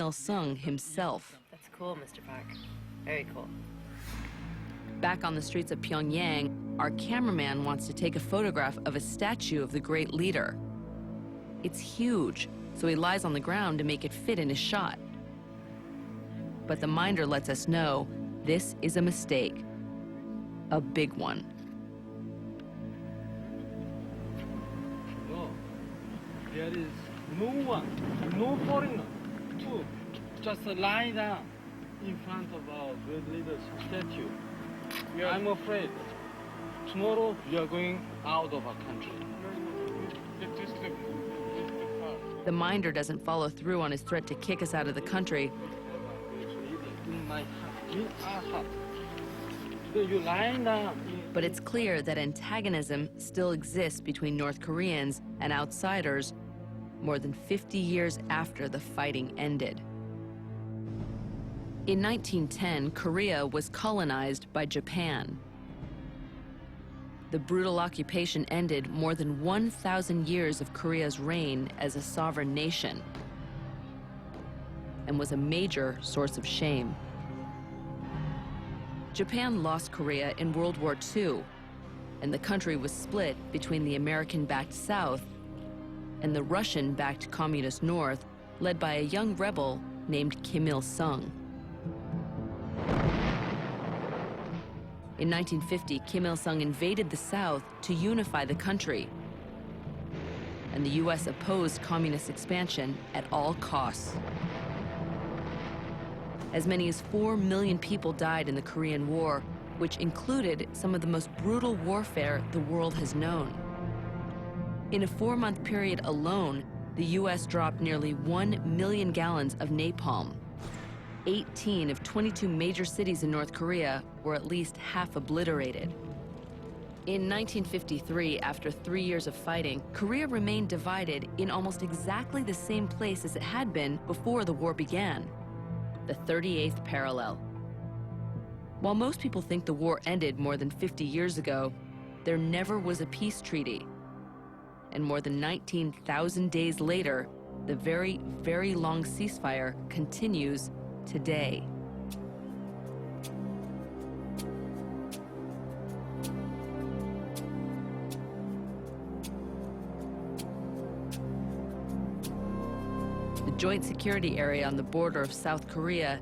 Il-sung himself. That's cool, Mr. Park. Very cool. Back on the streets of Pyongyang, our cameraman wants to take a photograph of a statue of the great leader. It's huge, so he lies on the ground to make it fit in his shot. But the minder lets us know this is a mistake, a big one. No, there is no one, no foreigner, to just lie down in front of our great leader's statue. I'm afraid tomorrow we are going out of our country. The minder doesn't follow through on his threat to kick us out of the country. In my heart, in our heart. You lying down. But it's clear that antagonism still exists between North Koreans and outsiders more than 50 years after the fighting ended. In 1910, Korea was colonized by Japan. The brutal occupation ended more than 1,000 years of Korea's reign as a sovereign nation and was a major source of shame. Japan lost Korea in World War II, and the country was split between the American-backed South and the Russian-backed Communist North, led by a young rebel named Kim Il-sung. In 1950, Kim Il-sung invaded the South to unify the country, and the U.S. opposed communist expansion at all costs. As many as 4 million people died in the Korean War, which included some of the most brutal warfare the world has known. In a 4-month period alone, the U.S. dropped nearly 1 million gallons of napalm. 18 of 22 major cities in North Korea were at least half obliterated. In 1953, after 3 years of fighting, Korea remained divided in almost exactly the same place as it had been before the war began, the 38th parallel. While most people think the war ended more than 50 years ago, there never was a peace treaty. And more than 19,000 days later, the very, very long ceasefire continues today. The Joint Security Area on the border of South Korea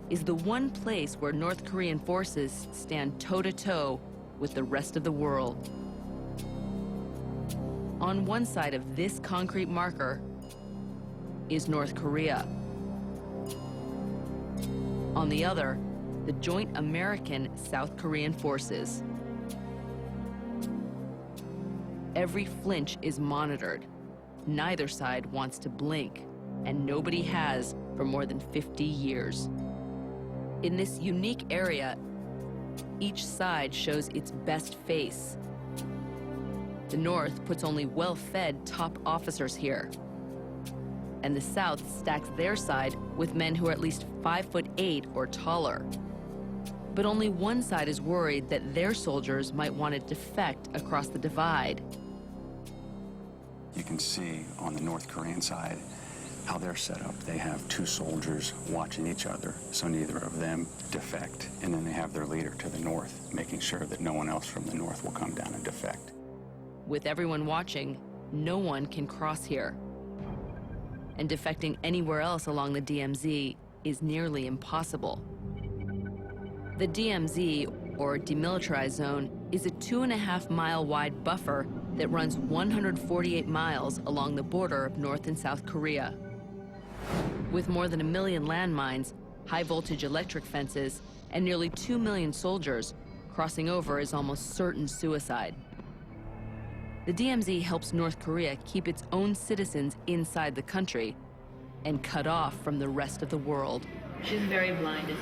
is the one place where North Korean forces stand toe-to-toe with the rest of the world. On one side of this concrete marker is North Korea. On the other, the joint American-South Korean forces. Every flinch is monitored. Neither side wants to blink, and nobody has for more than 50 years. In this unique area, each side shows its best face. The North puts only well-fed top officers here, and the South stacks their side with men who are at least 5'8" or taller. But only one side is worried that their soldiers might want to defect across the divide. You can see on the North Korean side how they're set up. They have 2 soldiers watching each other, so neither of them defect. And then they have their leader to the north, making sure that no one else from the north will come down and defect. With everyone watching, no one can cross here. And defecting anywhere else along the DMZ is nearly impossible. The DMZ, or Demilitarized Zone, is a 2.5-mile wide buffer that runs 148 miles along the border of North and South Korea. With more than 1 million landmines, high-voltage electric fences, and nearly 2 million soldiers, crossing over is almost certain suicide. The DMZ helps North Korea keep its own citizens inside the country and cut off from the rest of the world. She's very blind.